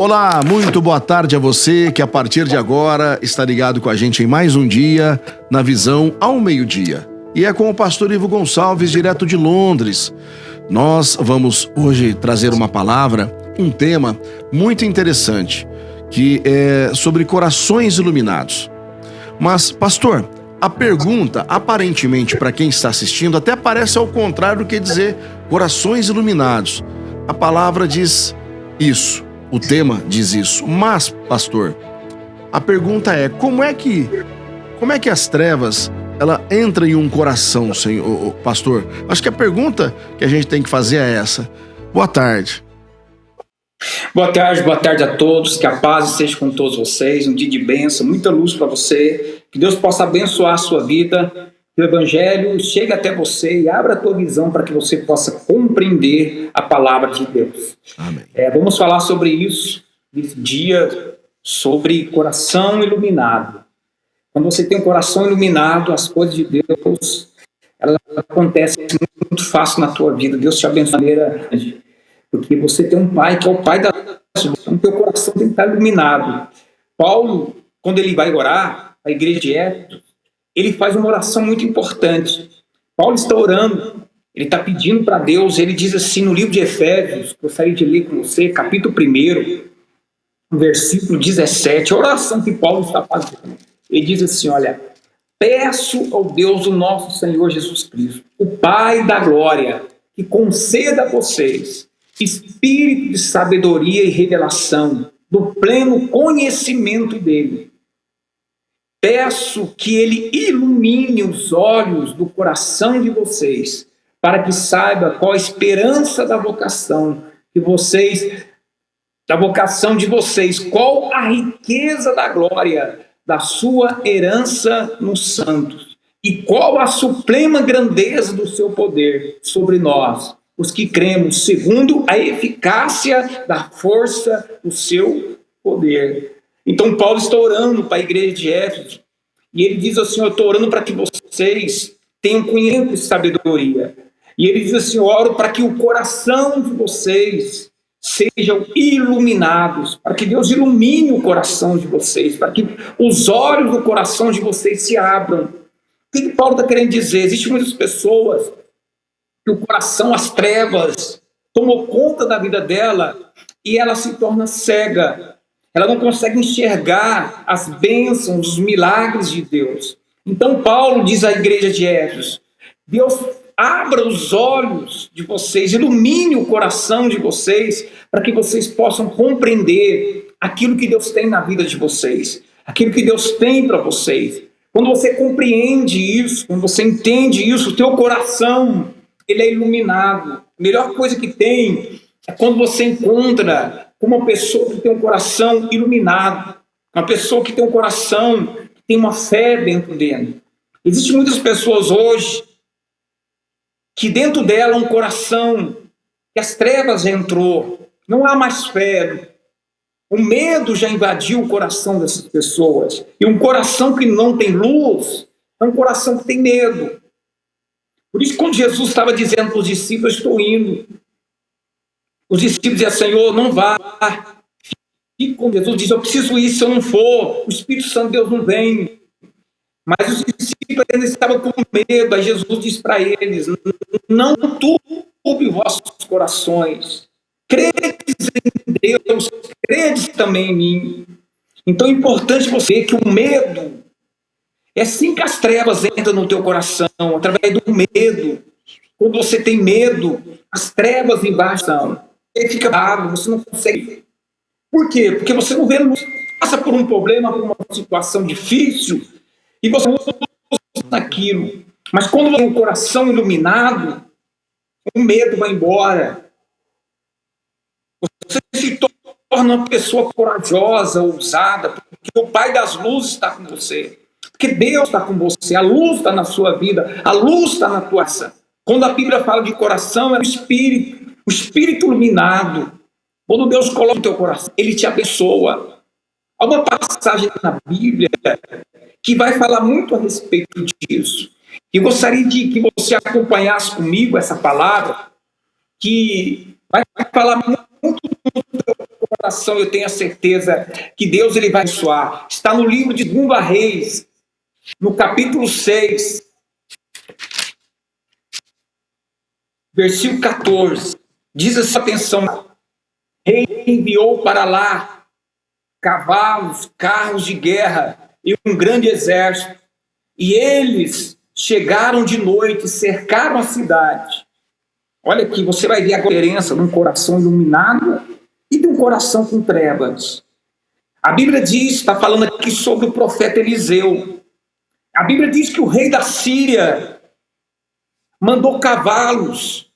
Olá, muito boa tarde a você que a partir de agora está ligado com a gente em mais um dia na Visão ao Meio-Dia. E é com o pastor Ivo Gonçalves, direto de Londres. Nós vamos hoje trazer uma palavra, um tema muito interessante, que é sobre corações iluminados. Mas, pastor, a pergunta, aparentemente, para quem está assistindo, até parece ao contrário do que dizer corações iluminados. A palavra diz isso. O tema diz isso, mas, pastor, a pergunta é, como é que as trevas, ela entra em um coração, senhor, pastor? Acho que a pergunta que a gente tem que fazer é essa. Boa tarde. Boa tarde a todos, que a paz esteja com todos vocês, um dia de bênção, muita luz para você, que Deus possa abençoar a sua vida, que o Evangelho chegue até você e abra a tua visão para que você possa compreender a palavra de Deus. Amém. Vamos falar sobre isso, nesse dia, sobre coração iluminado. Quando você tem um coração iluminado, as coisas de Deus, elas acontecem muito fácil na tua vida. Deus te abençoe de maneira, porque você tem um pai que é o pai da sua vida. Então, teu coração tem que estar iluminado. Paulo, quando ele vai orar, a igreja de Éfeso, ele faz uma oração muito importante. Paulo está orando, ele está pedindo para Deus, ele diz assim no livro de Efésios, gostaria de ler com você, capítulo 1, versículo 17, a oração que Paulo está fazendo. Ele diz assim, olha, peço ao Deus do nosso Senhor Jesus Cristo, o Pai da glória, que conceda a vocês espírito de sabedoria e revelação, do pleno conhecimento dele. Peço que ele ilumine os olhos do coração de vocês, para que saiba qual a esperança da vocação de vocês, qual a riqueza da glória da sua herança nos santos, e qual a suprema grandeza do seu poder sobre nós, os que cremos, segundo a eficácia da força do seu poder. Então Paulo está orando para a igreja de Éfeso, e ele diz assim, eu estou orando para que vocês tenham conhecimento e sabedoria. E ele diz assim, eu oro para que o coração de vocês sejam iluminados, para que Deus ilumine o coração de vocês, para que os olhos do coração de vocês se abram. O que Paulo está querendo dizer? Existem muitas pessoas que o coração, as trevas, tomou conta da vida dela e ela se torna cega. Ela não consegue enxergar as bênçãos, os milagres de Deus. Então Paulo diz à igreja de Éfeso, Deus abra os olhos de vocês, ilumine o coração de vocês, para que vocês possam compreender aquilo que Deus tem na vida de vocês, aquilo que Deus tem para vocês. Quando você compreende isso, quando você entende isso, o teu coração, ele é iluminado. A melhor coisa que tem é quando você encontra uma pessoa que tem um coração iluminado, uma pessoa que tem um coração, que tem uma fé dentro dele. Existem muitas pessoas hoje que dentro dela um coração que as trevas já entrou, não há mais fé, o medo já invadiu o coração dessas pessoas, e um coração que não tem luz é um coração que tem medo. Por isso, quando Jesus estava dizendo para os discípulos, eu estou indo, os discípulos diziam, Senhor, não vá. E quando Jesus diz, eu preciso ir, se eu não for, o Espírito Santo de Deus não vem. Mas os discípulos ainda estavam com medo. Aí Jesus diz para eles, não turbe vossos corações. Credes em Deus, credes também em mim. Então é importante você ver que o medo, é assim que as trevas entram no teu coração, através do medo. Quando você tem medo, as trevas embaixo, ele fica bravo, você não consegue. Por quê? Porque você não vê luz, passa por um problema, por uma situação difícil, e você não usa naquilo. Mas quando você tem o coração iluminado, o medo vai embora. Você se torna uma pessoa corajosa, ousada, porque o Pai das luzes está com você. Porque Deus está com você, a luz está na sua vida, a luz está na tua ação. Quando a Bíblia fala de coração, é o espírito iluminado. Quando Deus coloca no teu coração, Ele te abençoa. Há uma passagem na Bíblia que vai falar muito a respeito disso. E eu gostaria de que você acompanhasse comigo essa palavra, que vai falar muito do teu coração, eu tenho a certeza que Deus ele vai abençoar. Está no livro de 2 Reis, no capítulo 6, versículo 14. Diz essa atenção: o rei enviou para lá cavalos, carros de guerra e um grande exército. E eles chegaram de noite, cercaram a cidade. Olha aqui, você vai ver a diferença de um coração iluminado e de um coração com trevas. A Bíblia diz, está falando aqui sobre o profeta Eliseu. A Bíblia diz que o rei da Síria mandou cavalos,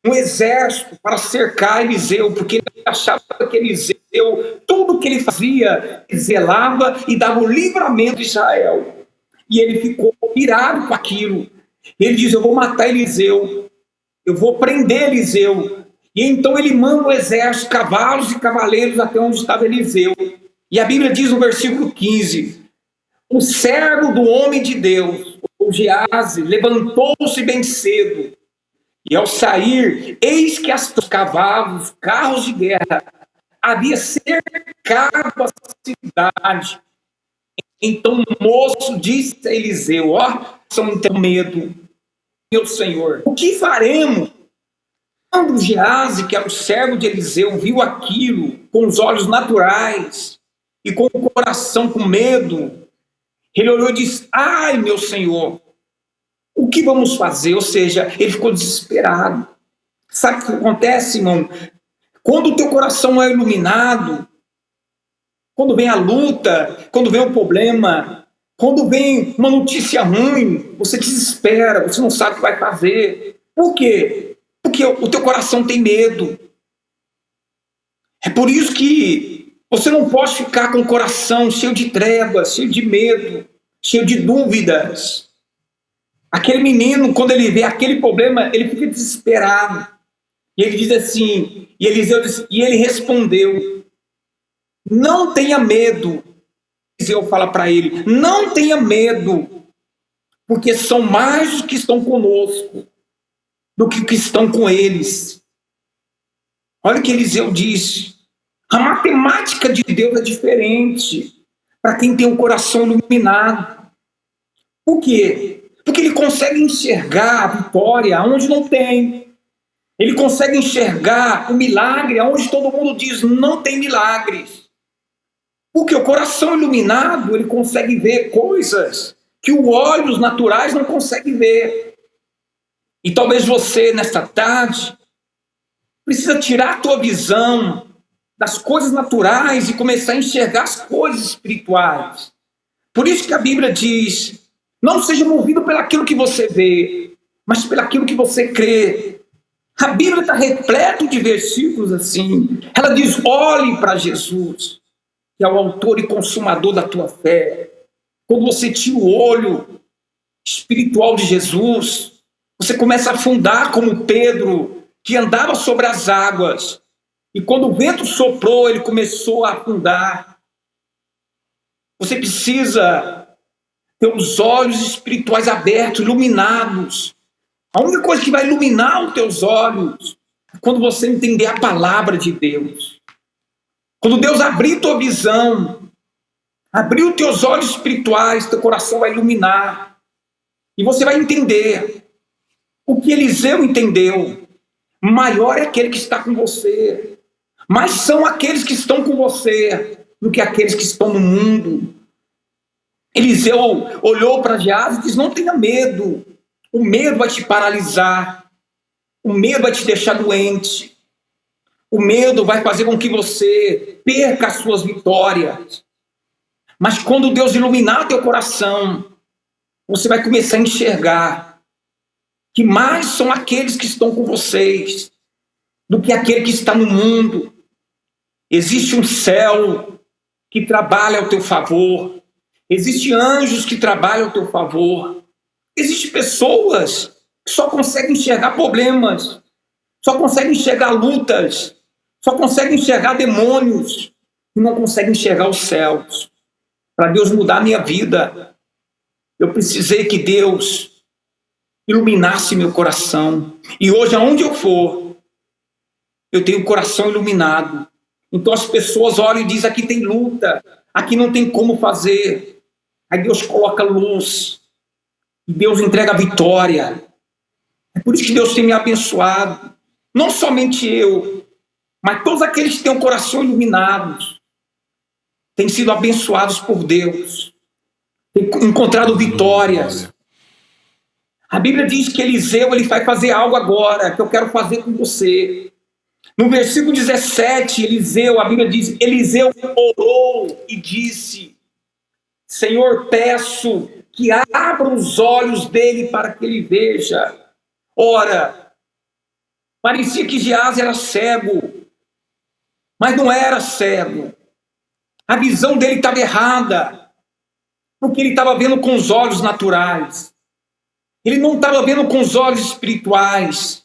um exército para cercar Eliseu, porque ele achava que Eliseu, tudo que ele fazia, zelava e dava o livramento de Israel. E ele ficou irado com aquilo. Ele diz: eu vou matar Eliseu, eu vou prender Eliseu. E então ele manda o exército, cavalos e cavaleiros até onde estava Eliseu. E a Bíblia diz no versículo 15: o servo do homem de Deus, o Geazi, levantou-se bem cedo. E ao sair, eis que os cavalos, carros de guerra, havia cercado a cidade. Então o moço disse a Eliseu: ó, não tenho medo, meu senhor. O que faremos? Quando Geazi, que era o servo de Eliseu, viu aquilo com os olhos naturais e com o coração com medo, ele olhou e disse: ai, meu senhor, o que vamos fazer? Ou seja, ele ficou desesperado. Sabe o que acontece, irmão? Quando o teu coração é iluminado, quando vem a luta, quando vem o problema, quando vem uma notícia ruim, você desespera, você não sabe o que vai fazer. Por quê? Porque o teu coração tem medo. É por isso que você não pode ficar com o coração cheio de trevas, cheio de medo, cheio de dúvidas. Aquele menino, quando ele vê aquele problema, ele fica desesperado. E ele diz assim, e Eliseu disse, e ele respondeu: não tenha medo. Eliseu fala para ele: não tenha medo, porque são mais os que estão conosco do que estão com eles. Olha o que Eliseu disse. A matemática de Deus é diferente para quem tem o coração iluminado. Por quê? Porque ele consegue enxergar a vitória onde não tem. Ele consegue enxergar o milagre onde todo mundo diz não tem milagres. Porque o coração iluminado, ele consegue ver coisas que os olhos naturais não conseguem ver. E talvez você, nesta tarde, precisa tirar a tua visão das coisas naturais e começar a enxergar as coisas espirituais. Por isso que a Bíblia diz: não seja movido pelaquilo que você vê, mas pelaquilo que você crê. A Bíblia está repleta de versículos assim. Ela diz: olhe para Jesus, que é o autor e consumador da tua fé. Quando você tira o olho espiritual de Jesus, você começa a afundar como Pedro, que andava sobre as águas. E quando o vento soprou, ele começou a afundar. Você precisa ter os olhos espirituais abertos, iluminados. A única coisa que vai iluminar os teus olhos é quando você entender a palavra de Deus. Quando Deus abrir tua visão, abrir os teus olhos espirituais, teu coração vai iluminar. E você vai entender o que Eliseu entendeu. Maior é aquele que está com você. Mas são aqueles que estão com você do que aqueles que estão no mundo. Eliseu olhou para Geazi e disse: não tenha medo. O medo vai te paralisar. O medo vai te deixar doente. O medo vai fazer com que você perca as suas vitórias. Mas quando Deus iluminar teu coração, você vai começar a enxergar que mais são aqueles que estão com vocês do que aquele que está no mundo. Existe um céu que trabalha ao teu favor. Existem anjos que trabalham ao teu favor. Existem pessoas que só conseguem enxergar problemas, só conseguem enxergar lutas, só conseguem enxergar demônios e não conseguem enxergar os céus. Para Deus mudar a minha vida, eu precisei que Deus iluminasse meu coração. E hoje, aonde eu for, eu tenho o coração iluminado. Então as pessoas olham e dizem: aqui tem luta, aqui não tem como fazer. Aí Deus coloca luz, e Deus entrega a vitória. É por isso que Deus tem me abençoado. Não somente eu, mas todos aqueles que têm o coração iluminado, têm sido abençoados por Deus, têm encontrado vitórias. A Bíblia diz que Eliseu ele vai fazer algo agora, que eu quero fazer com você. No versículo 17, Eliseu, a Bíblia diz, Eliseu orou e disse: Senhor, peço que abra os olhos dele para que ele veja. Ora, parecia que Geazi era cego, mas não era cego. A visão dele estava errada, porque ele estava vendo com os olhos naturais. Ele não estava vendo com os olhos espirituais.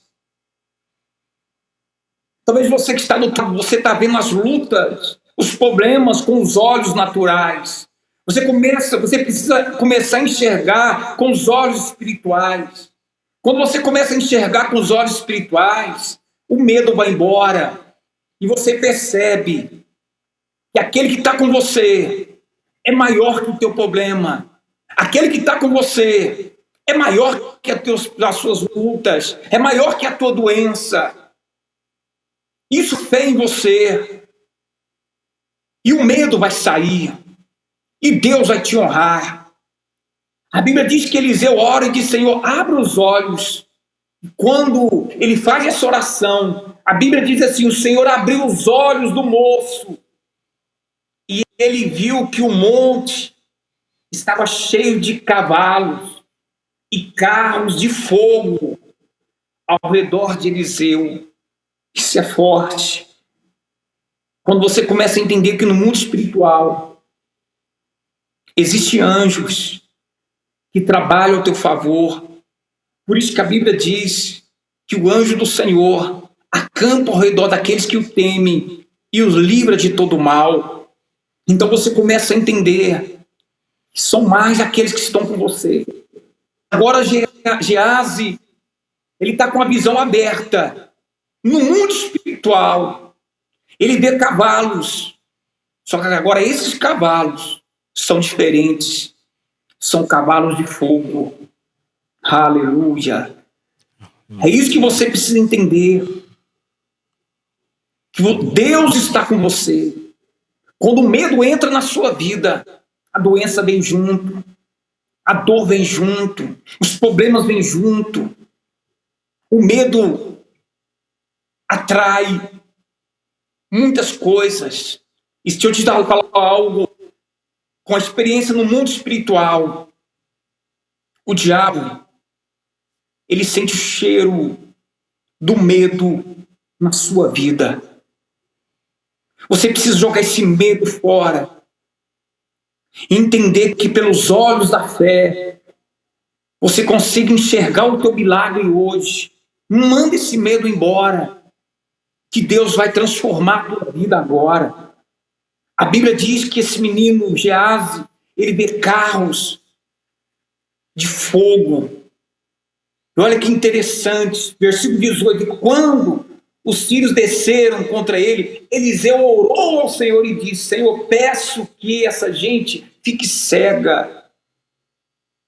Talvez você que está lutando, você está vendo as lutas, os problemas com os olhos naturais. Você precisa começar a enxergar com os olhos espirituais. Quando você começa a enxergar com os olhos espirituais, o medo vai embora. E você percebe que aquele que está com você é maior que o teu problema. Aquele que está com você é maior que as suas lutas, é maior que a tua doença. Isso fé em você. E o medo vai sair. E Deus vai te honrar. A Bíblia diz que Eliseu ora e diz: Senhor, abre os olhos. E quando ele faz essa oração, a Bíblia diz assim: o Senhor abriu os olhos do moço. E ele viu que o monte estava cheio de cavalos e carros de fogo ao redor de Eliseu. Isso é forte. Quando você começa a entender que no mundo espiritual existem anjos que trabalham ao teu favor. Por isso que a Bíblia diz que o anjo do Senhor acampa ao redor daqueles que o temem e os livra de todo mal. Então você começa a entender que são mais aqueles que estão com você. Agora Geazi, ele está com a visão aberta. No mundo espiritual, ele vê cavalos. Só que agora esses cavalos são diferentes. São cavalos de fogo. Aleluia. É isso que você precisa entender. Que Deus está com você. Quando o medo entra na sua vida, a doença vem junto. A dor vem junto. Os problemas vêm junto. O medo atrai muitas coisas. E se eu te falar algo com a experiência no mundo espiritual, o diabo, ele sente o cheiro do medo na sua vida. Você precisa jogar esse medo fora. Entender que pelos olhos da fé, você consiga enxergar o teu milagre hoje. Manda esse medo embora. Que Deus vai transformar a tua vida agora. A Bíblia diz que esse menino, Geazi, ele vê carros de fogo. E olha que interessante, versículo 18, quando os sírios desceram contra ele, Eliseu orou ao Senhor e disse: Senhor, peço que essa gente fique cega.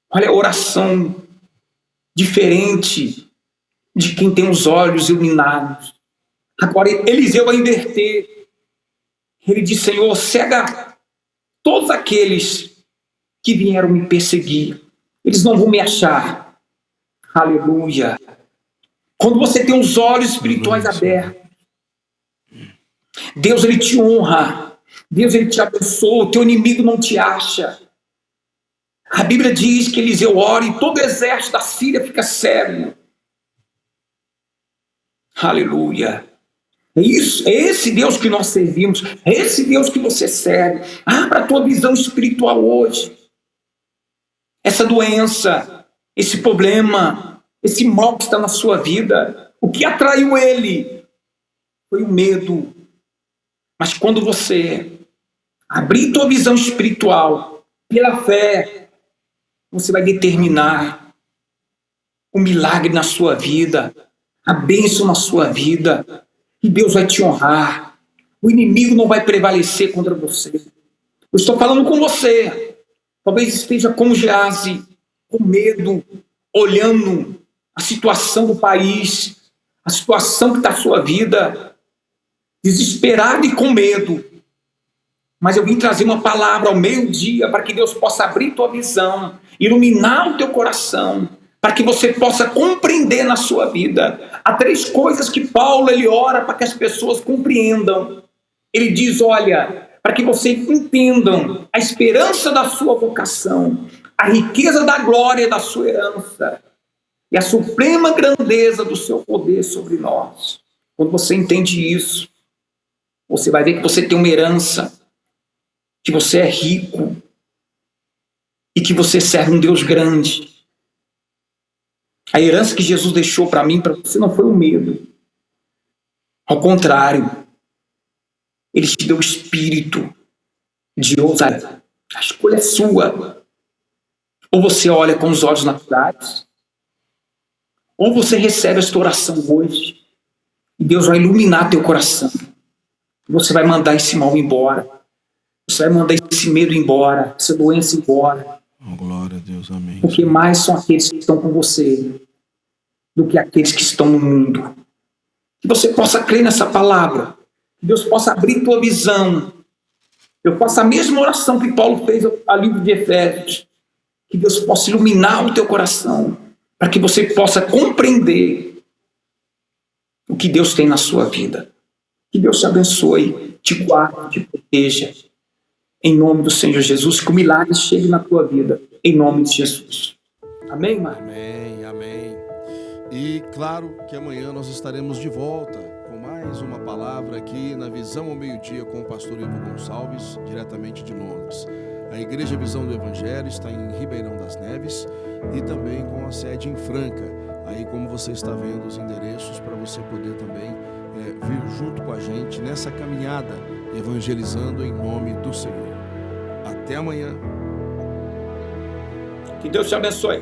Olha a oração diferente de quem tem os olhos iluminados. Agora Eliseu vai inverter. Ele diz: Senhor, cega todos aqueles que vieram me perseguir. Eles não vão me achar. Aleluia. Quando você tem os olhos espirituais abertos, Deus ele te honra. Deus ele te abençoa. O teu inimigo não te acha. A Bíblia diz que Eliseu ora e todo o exército da Síria fica cego. Aleluia. É isso, é esse Deus que nós servimos, é esse Deus que você serve. Abra a tua visão espiritual hoje. Essa doença, esse problema, esse mal que está na sua vida, o que atraiu ele foi o medo. Mas quando você abrir tua visão espiritual pela fé, você vai determinar o milagre na sua vida, a bênção na sua vida. E Deus vai te honrar. O inimigo não vai prevalecer contra você. Eu estou falando com você. Talvez esteja como Geazi, com medo, olhando a situação do país, a situação que está a sua vida, desesperado e com medo. Mas eu vim trazer uma palavra ao meio-dia para que Deus possa abrir tua visão, iluminar o teu coração, para que você possa compreender na sua vida. Há 3 coisas que Paulo ele ora para que as pessoas compreendam. Ele diz, olha, para que vocês entendam a esperança da sua vocação, a riqueza da glória da sua herança e a suprema grandeza do seu poder sobre nós. Quando você entende isso, você vai ver que você tem uma herança, que você é rico e que você serve um Deus grande. A herança que Jesus deixou para mim, para você, não foi o medo. Ao contrário, Ele te deu o espírito de ousadia. A escolha é sua. Ou você olha com os olhos naturais, ou você recebe esta oração hoje, e Deus vai iluminar teu coração. Você vai mandar esse mal embora. Você vai mandar esse medo embora, essa doença embora. Oh, glória a Deus, amém. Porque mais são aqueles que estão com você do que aqueles que estão no mundo. Que você possa crer nessa palavra. Que Deus possa abrir tua visão. Eu faço a mesma oração que Paulo fez ao livro de Efésios. Que Deus possa iluminar o teu coração, para que você possa compreender o que Deus tem na sua vida. Que Deus te abençoe, te guarde, te proteja. Em nome do Senhor Jesus, que o milagre chegue na tua vida. Em nome de Jesus. Amém, irmão? Amém, amém. E claro que amanhã nós estaremos de volta com mais uma palavra aqui na Visão ao Meio-Dia com o pastor Ivo Gonçalves, diretamente de Londres. A Igreja Visão do Evangelho está em Ribeirão das Neves e também com a sede em Franca. Aí, como você está vendo os endereços para você poder também vir junto com a gente nessa caminhada, evangelizando em nome do Senhor. Até amanhã. Que Deus te abençoe.